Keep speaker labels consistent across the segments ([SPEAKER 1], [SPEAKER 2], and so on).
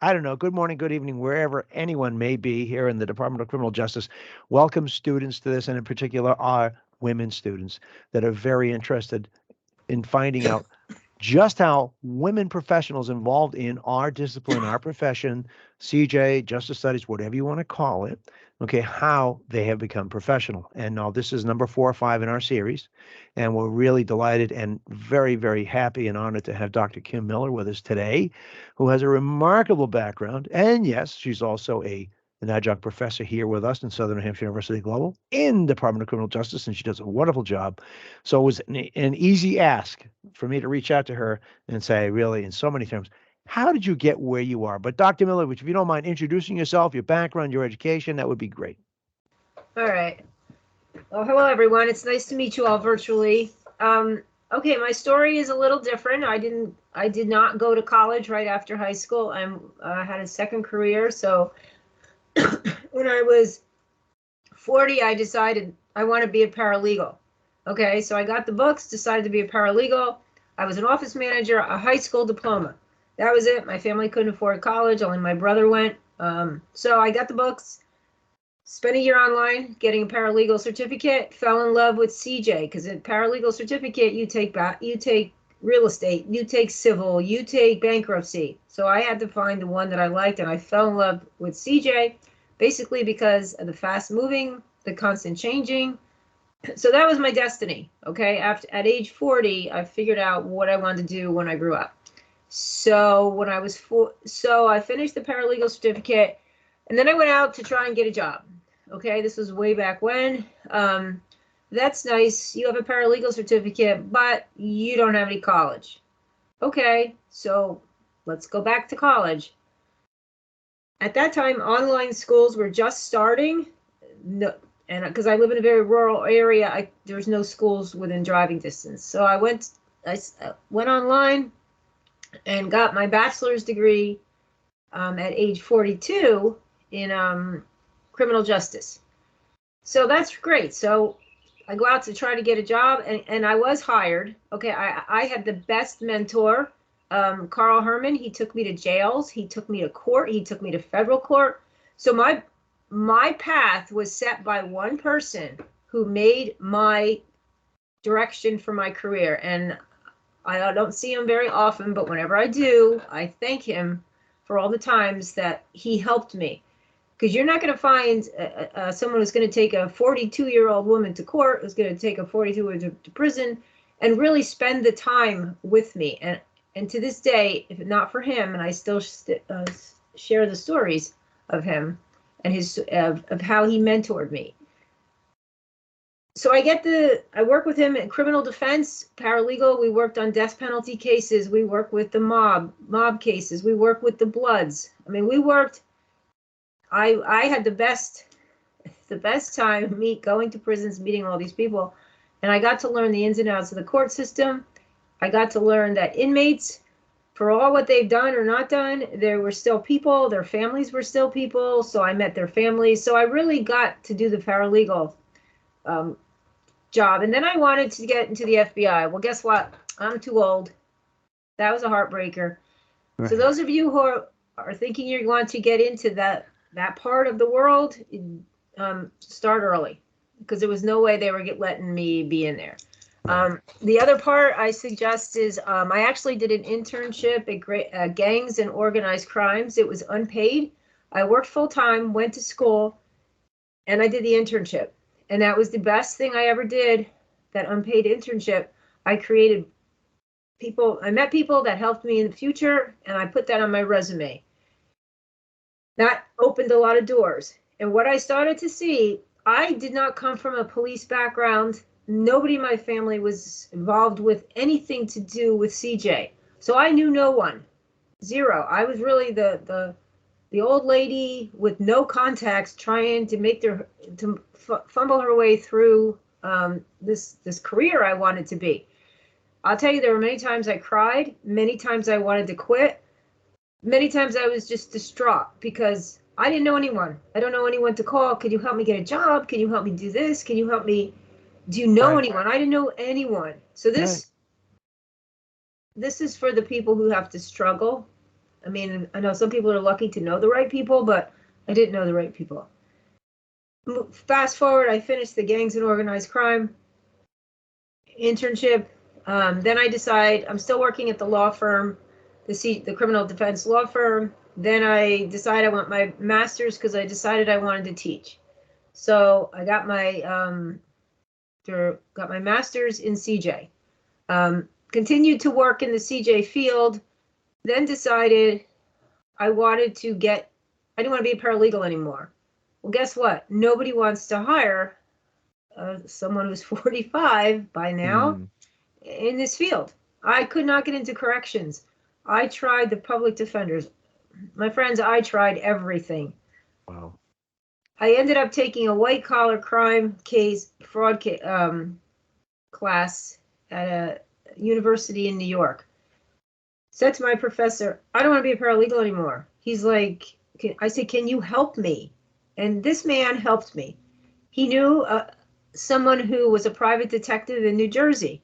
[SPEAKER 1] I don't know, good morning, good evening, wherever anyone may be here in the Department of Criminal Justice. Welcome students to this, and in particular, our women students that are very interested in finding out just how women professionals involved in our discipline, our profession, CJ, justice studies, whatever you want to call it, okay, how they have become professional. And now this is number 4 or 5 in our series. And we're really delighted and very, very happy and honored to have Dr. Kim Miller with us today, who has a remarkable background. And yes, she's also an adjunct professor here with us in Southern New Hampshire University Global in Department of Criminal Justice, and she does a wonderful job. So it was an easy ask for me to reach out to her and say, really, in so many terms, how did you get where you are? But Dr. Miller, which if you don't mind introducing yourself, your background, your education, that would be great.
[SPEAKER 2] All right. Well, hello, everyone. It's nice to meet you all virtually. Okay, my story is a little different. I did not go to college right after high school. I had a second career. So when I was 40, I decided I want to be a paralegal. Okay, so I got the books, decided to be a paralegal. I was an office manager, a high school diploma. That was it. My family couldn't afford college. Only my brother went. So I got the books, spent a year online getting a paralegal certificate, fell in love with CJ because a paralegal certificate, you take real estate, you take civil, you take bankruptcy. So I had to find the one that I liked, and I fell in love with CJ basically because of the fast moving, the constant changing. So that was my destiny. Okay. At age 40, I figured out what I wanted to do when I grew up. So when I was so I finished the paralegal certificate, and then I went out to try and get a job. Okay, this was way back when. That's nice. You have a paralegal certificate, but you don't have any college. Okay, so let's go back to college. At that time, online schools were just starting. No, and because I live in a very rural area, there's no schools within driving distance. So I went online and got my bachelor's degree at age 42 in criminal justice. So that's great. So I go out to try to get a job, and I was hired. Okay, I had the best mentor, Carl Herman. He took me to jails. He took me to court. He took me to federal court. So my path was set by one person who made my direction for my career. And I don't see him very often, but whenever I do, I thank him for all the times that he helped me. Because you're not going to find someone who's going to take a 42-year-old woman to court, who's going to take a 42-year-old to prison, and really spend the time with me. And to this day, if not for him, and I still share the stories of him and of how he mentored me. So I work with him in criminal defense, paralegal. We worked on death penalty cases. We work with the mob cases. We work with the Bloods. I mean, we worked. I had the best time going to prisons, meeting all these people, and I got to learn the ins and outs of the court system. I got to learn that inmates, for all what they've done or not done, there were still people. Their families were still people. So I met their families. So I really got to do the paralegal job. And then I wanted to get into the FBI. Well, guess what? I'm too old. That was a heartbreaker. Right. So those of you who are thinking you're going to get into that part of the world, start early, because there was no way they were letting me be in there. The other part I suggest is I actually did an internship at gangs and organized crimes. It was unpaid. I worked full time, went to school, and I did the internship. And that was the best thing I ever did, that unpaid internship. I met people that helped me in the future, and I put that on my resume. That opened a lot of doors. And what I started to see, I did not come from a police background. Nobody in my family was involved with anything to do with CJ. So I knew no one. Zero. I was really the old lady with no contacts, trying to fumble her way through this career I wanted to be. I'll tell you, there were many times I cried, many times I wanted to quit, many times I was just distraught because I didn't know anyone. I don't know anyone to call. Can you help me get a job? Can you help me do this? Can you help me? Do you know anyone? I didn't know anyone. So this is for the people who have to struggle I mean, I know some people are lucky to know the right people, but I didn't know the right people. Fast forward, I finished the gangs and organized crime internship. Then I decide I'm still working at the law firm, the criminal defense law firm. Then I decide I want my master's because I decided I wanted to teach. So I got my master's in CJ. Continued to work in the CJ field. Then decided I didn't want to be a paralegal anymore. Well, guess what? Nobody wants to hire someone who's 45 by now in this field. I could not get into corrections. I tried the public defenders. My friends, I tried everything.
[SPEAKER 1] Wow.
[SPEAKER 2] I ended up taking a white collar crime case fraud class at a university in New York. Said to my professor, I don't want to be a paralegal anymore. He's like, I said, can you help me? And this man helped me. He knew someone who was a private detective in New Jersey.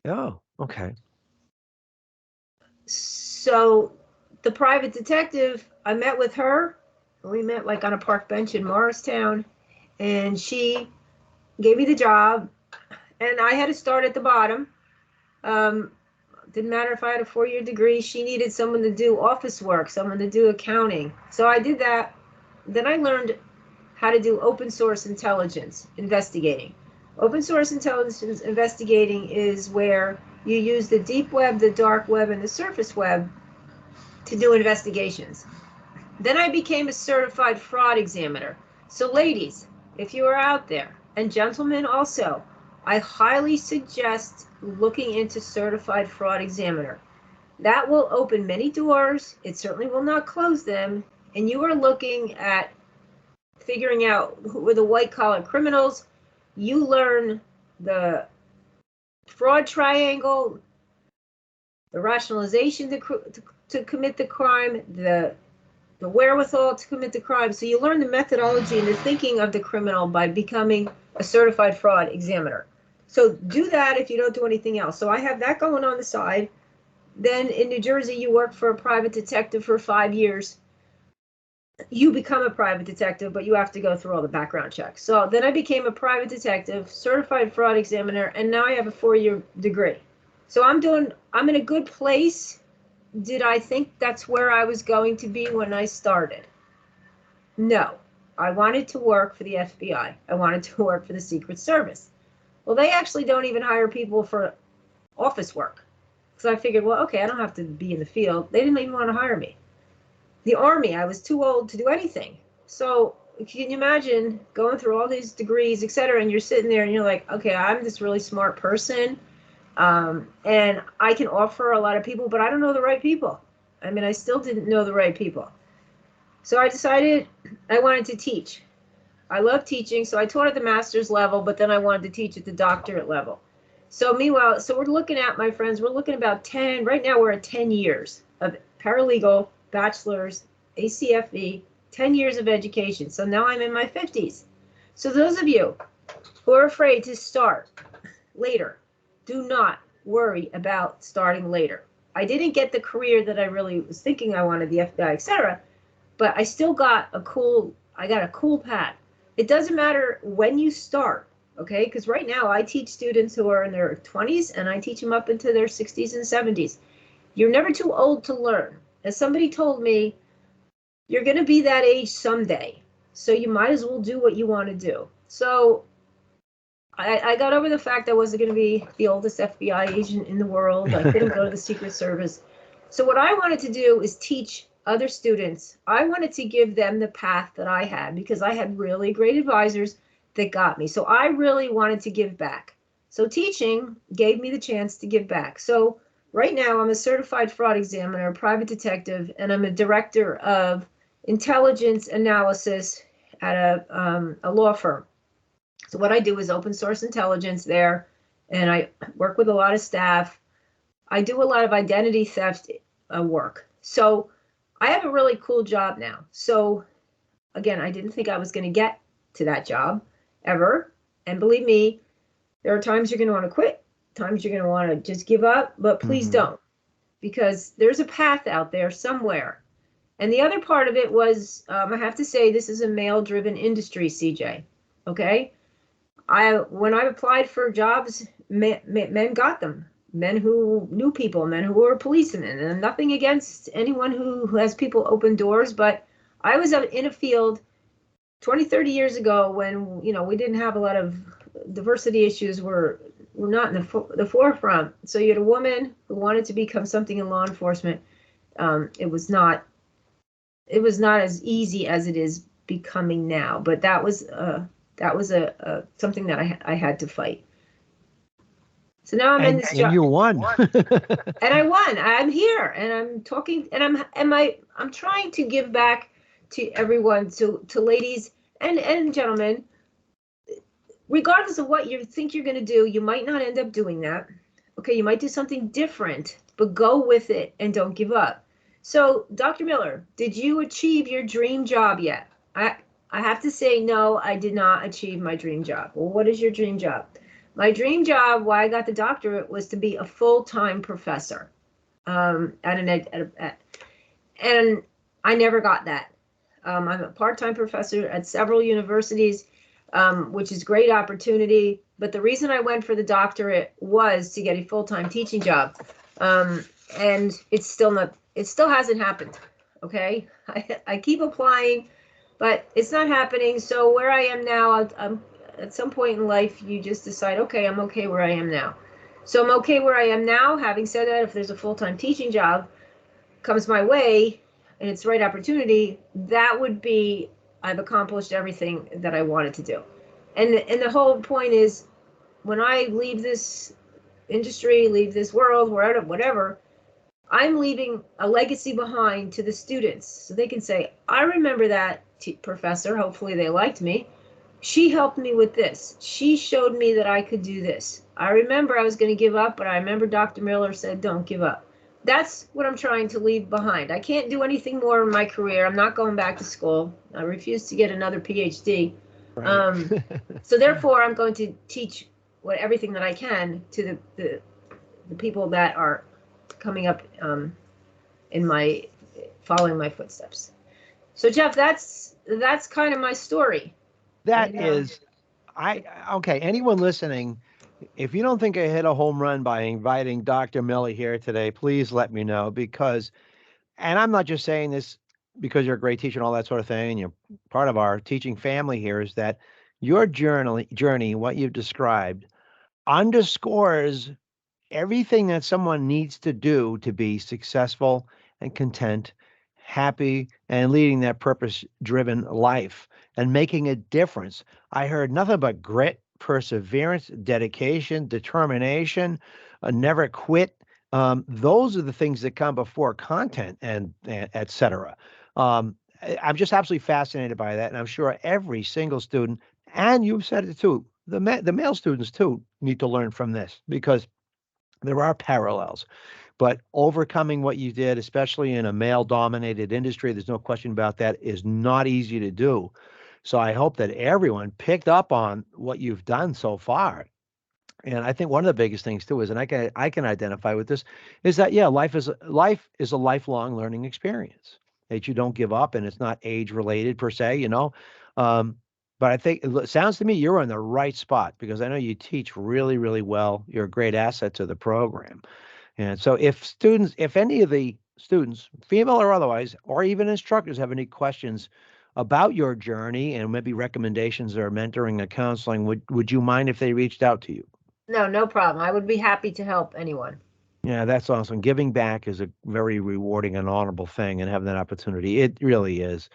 [SPEAKER 1] Oh, okay.
[SPEAKER 2] So the private detective, I met with her. We met like on a park bench in Morristown, and she gave me the job, and I had to start at the bottom. Didn't matter if I had a 4-year degree. She needed someone to do office work, someone to do accounting. So I did that. Then I learned how to do open source intelligence investigating. Open source intelligence investigating is where you use the deep web, the dark web, and the surface web to do investigations. Then I became a certified fraud examiner. So ladies, if you are out there, and gentlemen also, I highly suggest looking into certified fraud examiner. That will open many doors. It certainly will not close them. And you are looking at figuring out who are the white collar criminals. You learn the fraud triangle, the rationalization to commit the crime, the wherewithal to commit the crime. So you learn the methodology and the thinking of the criminal by becoming a certified fraud examiner. So do that if you don't do anything else. So I have that going on the side. Then in New Jersey, you work for a private detective for 5 years. You become a private detective, but you have to go through all the background checks. So then I became a private detective, certified fraud examiner, and now I have a 4-year degree. So I'm in a good place. Did I think that's where I was going to be when I started? No. I wanted to work for the FBI. I wanted to work for the Secret Service. Well, they actually don't even hire people for office work. So I figured, well, okay, I don't have to be in the field. They didn't even want to hire me. The Army, I was too old to do anything. So can you imagine going through all these degrees, et cetera, and you're sitting there and you're like, okay, I'm this really smart person. And I can offer a lot of people, but I don't know the right people. I mean, I still didn't know the right people. So I decided I wanted to teach. I love teaching, so I taught at the master's level, but then I wanted to teach at the doctorate level. So meanwhile, so we're looking at, my friends, we're looking about 10, right now we're at 10 years of paralegal, bachelor's, ACFE, 10 years of education. So now I'm in my 50s. So those of you who are afraid to start later, do not worry about starting later. I didn't get the career that I really was thinking I wanted, the FBI, etc., but I still got a cool path. It doesn't matter when you start, okay? Because right now I teach students who are in their 20s and I teach them up into their 60s and 70s. You're never too old to learn. As somebody told me, you're going to be that age someday, so you might as well do what you want to do. So I got over the fact I wasn't going to be the oldest FBI agent in the world. I couldn't go to the Secret Service. So what I wanted to do is teach other students. I wanted to give them the path that I had because I had really great advisors that got me. So I really wanted to give back. So teaching gave me the chance to give back. So right now I'm a certified fraud examiner, a private detective, and I'm a director of intelligence analysis at a law firm. So what I do is open source intelligence there, and I work with a lot of staff. I do a lot of identity theft work. So I have a really cool job now. So again, I didn't think I was going to get to that job ever. And believe me, there are times you're going to want to quit, times you're going to want to just give up, but please don't. because there's a path out there somewhere. And the other part of it was, I have to say, this is a male-driven industry, CJ. Okay? When I applied for jobs, men got them. Men who knew people, men who were policemen, and nothing against anyone who has people open doors, but I was in a field 20, 30 years ago when, we didn't have a lot of diversity issues were not in the forefront. So you had a woman who wanted to become something in law enforcement. It was not as easy as it is becoming now, but that was a something that I had to fight. So now I'm in this job.
[SPEAKER 1] And you won.
[SPEAKER 2] And I won. I'm here and I'm talking and I'm trying to give back to everyone, to ladies and gentlemen. Regardless of what you think you're going to do, you might not end up doing that. Okay, you might do something different, but go with it and don't give up. So, Dr. Miller, did you achieve your dream job yet? I have to say, no, I did not achieve my dream job. Well, what is your dream job? My dream job, why I got the doctorate, was to be a full-time professor and I never got that. I'm a part-time professor at several universities, which is great opportunity. But the reason I went for the doctorate was to get a full-time teaching job. And it still hasn't happened. Okay. I keep applying, but it's not happening. So where I am now, at some point in life, you just decide, okay, I'm okay where I am now. So I'm okay where I am now. Having said that, if there's a full-time teaching job comes my way and it's the right opportunity, that would be, I've accomplished everything that I wanted to do. And the whole point is, when I leave this industry, leave this world, whatever, I'm leaving a legacy behind to the students. So they can say, I remember that professor, hopefully they liked me. She helped me with this. She showed me that I could do this. I remember I was going to give up, but I remember Dr. Miller said, don't give up. That's what I'm trying to leave behind. I can't do anything more in my career. I'm not going back to school. I refuse to get another PhD. Right. So therefore, I'm going to teach everything that I can to the people that are coming up following my footsteps. So Jeff, that's kind of my story.
[SPEAKER 1] That is, okay, anyone listening, if you don't think I hit a home run by inviting Dr. Miller here today, please let me know, because, and I'm not just saying this because you're a great teacher and all that sort of thing, and you're part of our teaching family here, is that your journey, what you've described, underscores everything that someone needs to do to be successful and content, happy, and leading that purpose-driven life and making a difference. I heard nothing but grit, perseverance, dedication, determination, never quit. Those are the things that come before content and et cetera. I'm just absolutely fascinated by that, and I'm sure every single student, and you've said it too, the male students too, need to learn from this, because there are parallels. But overcoming what you did, especially in a male-dominated industry, there's no question about that, is not easy to do. So I hope that everyone picked up on what you've done so far. And I think one of the biggest things too is, and I can identify with this, is that life is a lifelong learning experience. That you don't give up, and it's not age related per se, but I think it sounds to me you're in the right spot, because I know you teach really, really well. You're a great asset to the program. And so if any of the students, female or otherwise, or even instructors, have any questions about your journey and maybe recommendations or mentoring or counseling, would you mind if they reached out to you?
[SPEAKER 2] No problem. I would be happy to help anyone.
[SPEAKER 1] Yeah, that's awesome. Giving back is a very rewarding and honorable thing, and having that opportunity, it really is.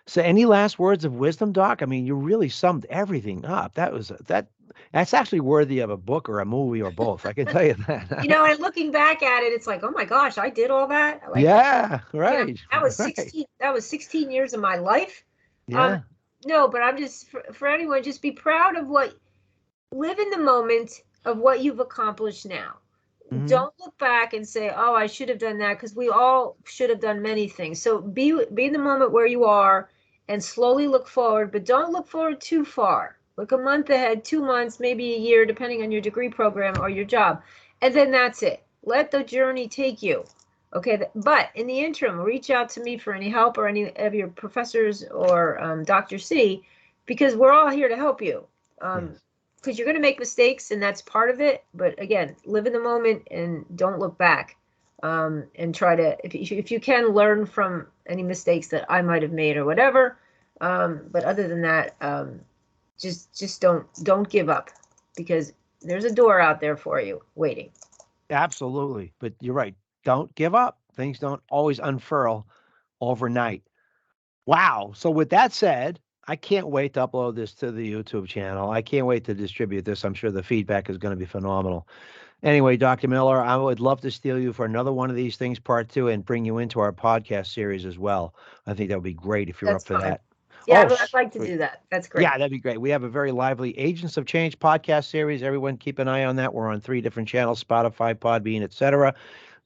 [SPEAKER 1] So any last words of wisdom, Doc? I mean, you really summed everything up. That's actually worthy of a book or a movie or both. I can tell you that.
[SPEAKER 2] And looking back at it, it's like, oh my gosh, I did all that.
[SPEAKER 1] Yeah, right.
[SPEAKER 2] That was 16. Right. That was 16 years of my life.
[SPEAKER 1] Yeah.
[SPEAKER 2] No, but I'm just for anyone, just be proud of live in the moment of what you've accomplished now. Mm-hmm. Don't look back and say, oh, I should have done that, because we all should have done many things. So be in the moment where you are and slowly look forward, but don't look forward too far. Look a month ahead, 2 months, maybe a year, depending on your degree program or your job. And then that's it. Let the journey take you. Okay, but in the interim, reach out to me for any help or any of your professors or Dr. C, because we're all here to help you.
[SPEAKER 1] Yes.
[SPEAKER 2] Because you're going to make mistakes, and that's part of it. But again, live in the moment and don't look back. And try to, if you can, learn from any mistakes that I might have made or whatever. But other than that, just don't give up, because there's a door out there for you waiting.
[SPEAKER 1] Absolutely. But you're right. Don't give up. Things don't always unfurl overnight. Wow. So with that said, I can't wait to upload this to the YouTube channel. I can't wait to distribute this. I'm sure the feedback is going to be phenomenal. Anyway, Dr. Miller, I would love to steal you for another one of these things, part two, and bring you into our podcast series as well. I think that would be great if you're up
[SPEAKER 2] That's
[SPEAKER 1] for
[SPEAKER 2] fine.
[SPEAKER 1] that.
[SPEAKER 2] Yeah,
[SPEAKER 1] Oh,
[SPEAKER 2] I'd like to
[SPEAKER 1] sweet.
[SPEAKER 2] do that. That's great.
[SPEAKER 1] Yeah, that'd be great. We have a very lively Agents of Change podcast series. Everyone keep an eye on that. We're on 3 different channels, Spotify, Podbean, etc.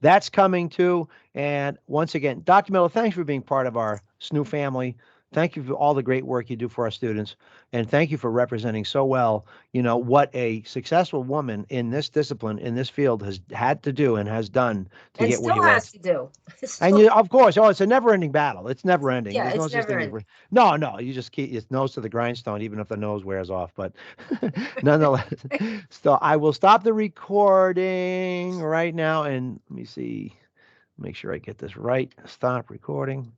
[SPEAKER 1] That's coming too. And once again, Dr. Miller, thanks for being part of our SNU family. Thank you for all the great work you do for our students. And thank you for representing so well, what a successful woman in this discipline, in this field, has had to do and has done to
[SPEAKER 2] And
[SPEAKER 1] get where
[SPEAKER 2] still
[SPEAKER 1] you are.
[SPEAKER 2] has to do.
[SPEAKER 1] And
[SPEAKER 2] Still,
[SPEAKER 1] you, of course, it's a never-ending battle. It's never ending.
[SPEAKER 2] yeah,
[SPEAKER 1] There's no
[SPEAKER 2] it's
[SPEAKER 1] such
[SPEAKER 2] never
[SPEAKER 1] thing as
[SPEAKER 2] ending.
[SPEAKER 1] no, no. You just keep your nose to the grindstone, even if the nose wears off. But nonetheless, so I will stop the recording right now, and let me see, make sure I get this right. Stop recording.